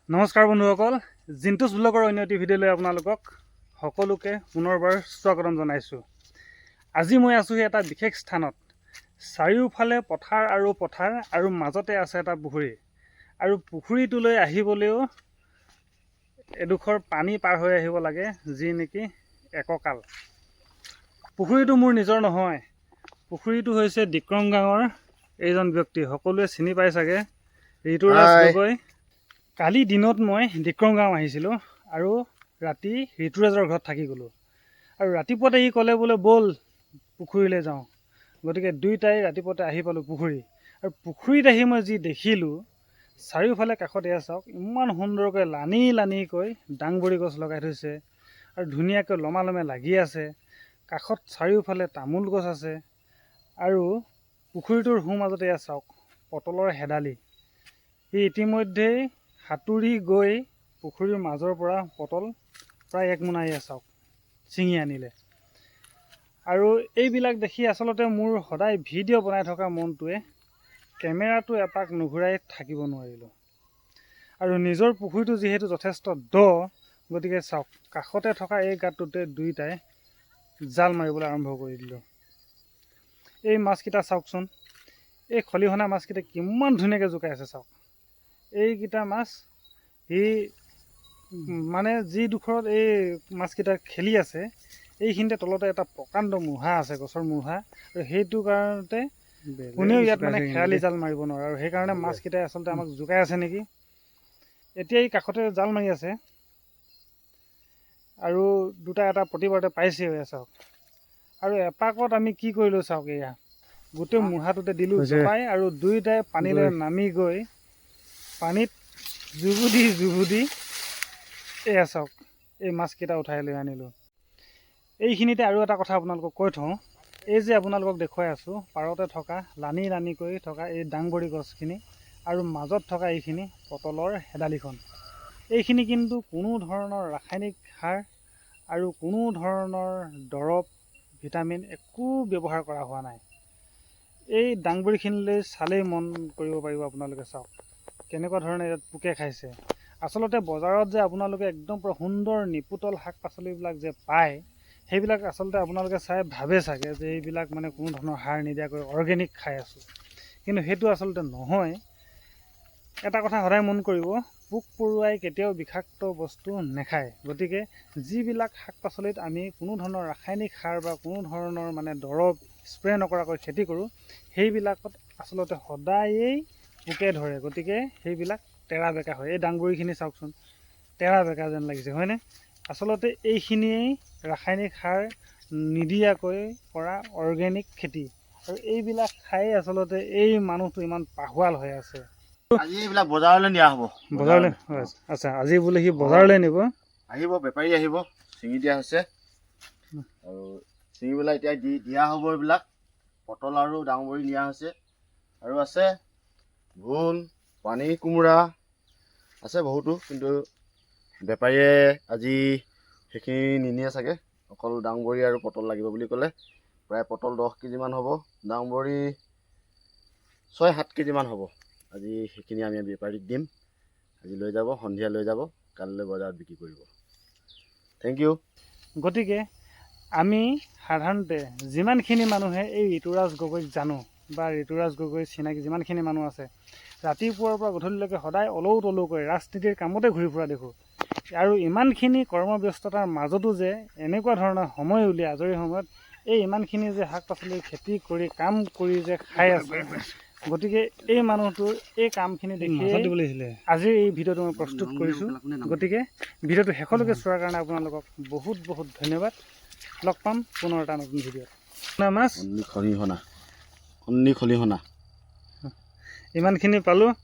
নমস্কাৰ বন্ধুসকল, জিন্তুছ ব্লগৰ অন্য এটি ভিডিঅ'লৈ আপোনালোকক সকলোকে পুনৰবাৰ স্বাগতম জনাইছোঁ। আজি মই আছোঁ এটা বিশেষ স্থানত। চাৰিওফালে পথাৰ আৰু মাজতে আছে এটা পুখুৰী। আৰু পুখুৰীটোলৈ আহিবলৈও এডোখৰ পানী পাৰ হৈ আহিব লাগে, যি নেকি এককাল। পুখুৰীটো মোৰ নিজৰ নহয়, পুখুৰীটো হৈছে ডিক্ৰং গাঁৱৰ এইজন ব্যক্তি, সকলোৱে চিনি পাই চাগে, ঋতুৰাজ গগৈ। কালি দিনত মই ডিক্ৰং গাঁও আহিছিলোঁ আৰু ৰাতি ঋতুৰাজৰ ঘৰত থাকি গ'লোঁ। আৰু ৰাতিপুৱাতে সি ক'লে বোলে ব'ল পুখুৰীলৈ যাওঁ। গতিকে দুয়োটাই ৰাতিপুৱাতে আহি পালোঁ পুখুৰী। আৰু পুখুৰীত আহি মই যি দেখিলোঁ, চাৰিওফালে কাষত এয়া চাওক, ইমান সুন্দৰকৈ লানিকৈ ডাংবৰী গছ লগাই থৈছে আৰু ধুনীয়াকৈ লমালমে লাগি আছে। কাষত চাৰিওফালে তামোল গছ আছে আৰু পুখুৰীটোৰ সোঁমাজতে এয়া চাওক পটলৰ হেডালি। সি ইতিমধ্যেই সাঁতুৰি গৈ পুখুৰীৰ মাজৰ পৰা পটল প্ৰায় 1 মোনা চাওক ছিঙি আনিলে। আৰু এইবিলাক দেখি আচলতে মোৰ সদায় ভিডিঅ' বনাই থকা মনটোৱে কেমেৰাটো এপাক নুঘূৰাই থাকিব নোৱাৰিলোঁ। আৰু নিজৰ পুখুৰীটো যিহেতু যথেষ্ট দ, গতিকে চাওক কাষতে থকা এই গাঁতটোতে দুয়োটাই জাল মাৰিবলৈ আৰম্ভ কৰি দিলোঁ। এই মাছকেইটা চাওকচোন, এই খলিহনা মাছকেইটা কিমান ধুনীয়াকৈ জোকাই আছে চাওক। এইকেইটা মাছ সি মানে যিডোখৰত এই মাছকেইটা খেলি আছে, এইখিনিতে তলতে এটা প্ৰকাণ্ড মূঢ়া আছে, গছৰ মূঢ়া। আৰু সেইটো কাৰণতে কোনেও ইয়াত মানে খেৰালি জাল মাৰিব নোৱাৰে, আৰু সেইকাৰণে মাছকেইটাই আচলতে আমাক জোকাই আছে নেকি। এতিয়া এই কাষতে জাল মাৰি আছে আৰু এটা প্ৰতিবাৰতে পাইছে হৈ চাওক। আৰু এপাকত আমি কি কৰিলোঁ চাওক, এয়া গোটেই মূঢ়াটোতে দিলোঁ জপাই, আৰু দুয়োটাই পানীলৈ নামি গৈ পানীত জুবুদি এয়া চাওক এই মাছকেইটা উঠাই লৈ আনিলোঁ। এইখিনিতে আৰু এটা কথা আপোনালোকক কৈ থওঁ, এই যে আপোনালোকক দেখুৱাই আছোঁ পাৰতে থকা লানিকৈ থকা এই ডাংবৰী গছখিনি আৰু মাজত থকা এইখিনি পটলৰ হেডালিখন, এইখিনি কিন্তু কোনো ধৰণৰ ৰাসায়নিক সাৰ আৰু কোনো ধৰণৰ দৰৱ ভিটামিন একো ব্যৱহাৰ কৰা হোৱা নাই। এই ডাংবৰীখিনিলৈ চালেই মন কৰিব পাৰিব আপোনালোকে, চাওক কেনেকুৱা ধৰণে ইয়াত পোকে খাইছে। আচলতে বজাৰত যে আপোনালোকে একদম পুৰা সুন্দৰ নিপুটল শাক পাচলিবিলাক যে পায়, সেইবিলাক আচলতে আপোনালোকে চাই ভাবে চাগে যে এইবিলাক মানে কোনো ধৰণৰ সাৰ নিদিয়াকৈ অৰ্গেনিক খাই আছোঁ, কিন্তু সেইটো আচলতে নহয়। এটা কথা সদায় মন কৰিব, পোক পৰুৱাই কেতিয়াও বিষাক্ত বস্তু নাখায়। গতিকে যিবিলাক শাক পাচলিত আমি কোনো ধৰণৰ ৰাসায়নিক সাৰ বা কোনো ধৰণৰ মানে দৰৱ স্প্ৰে নকৰাকৈ খেতি কৰোঁ, সেইবিলাকত আচলতে সদায়েই পোকে ধৰে। গতিকে সেইবিলাক তেৰা বেকা হয়। এই ডাংবৰীখিনি চাওকচোন, তেৰা বেকা যেন লাগিছে, হয়নে? আচলতে এইখিনিয়েই ৰাসায়নিক সাৰ নিদিয়াকৈ কৰা অৰ্গেনিক খেতি, আৰু এইবিলাক খাই আচলতে এই মানুহটো ইমান পাহোৱাল হৈ আছে। আজি এইবিলাক বজাৰলৈ নিয়া হ'ব। বজাৰলৈ? আচ্ছা, আজি বোলে সি বজাৰলৈ নিব। আহিব, বেপাৰী আহিব, ছিঙি দিয়া হৈছে আৰু ছিঙি পেলাই এতিয়া দিয়া হ'ব। এইবিলাক পটল আৰু ডাংবৰী নিয়া হৈছে, আৰু আছে ভোল, পানী কোমোৰা আছে বহুতো, কিন্তু বেপাৰীয়ে আজি সেইখিনি নিনিয়ে চাগে। অকল ডাংবৰী আৰু পটল লাগিব বুলি ক'লে। প্ৰায় পটল 10 কেজিমান হ'ব, ডাংবৰী 6-7 কেজিমান হ'ব। আজি সেইখিনি আমি বেপাৰীক দিম, আজি লৈ যাব, সন্ধিয়া লৈ যাব, কালিলৈ বজাৰত বিক্ৰী কৰিব। Thank you. গতিকে আমি সাধাৰণতে যিমানখিনি মানুহে এই ঋতুৰাজ গগৈক জানো বা ঋতুৰাজ গগৈ চিনাকি যিমানখিনি মানুহ আছে, ৰাতিপুৱাৰ পৰা গধূলিলৈকে সদায় অলৌ তলৌকৈ ৰাজনীতিৰ কামতে ঘূৰি ফুৰা দেখোঁ। আৰু ইমানখিনি কৰ্মব্যস্ততাৰ মাজতো যে এনেকুৱা ধৰণৰ সময় উলিয়াই আজৰি সময়ত এই ইমানখিনি যে শাক পাচলিৰ খেতি কৰি কাম কৰি যে খাই আছে, গতিকে এই মানুহটোৰ এই কামখিনি দেখি আজি এই ভিডিঅ'টো মই প্ৰস্তুত কৰিছোঁ। গতিকে ভিডিঅ'টো শেষলৈকে চোৱাৰ কাৰণে আপোনালোকক বহুত ধন্যবাদ। লগ পাম পুনৰ এটা নতুন ভিডিঅ'ত। মাছ খলিহনা ইমানখিনি পালোঁ।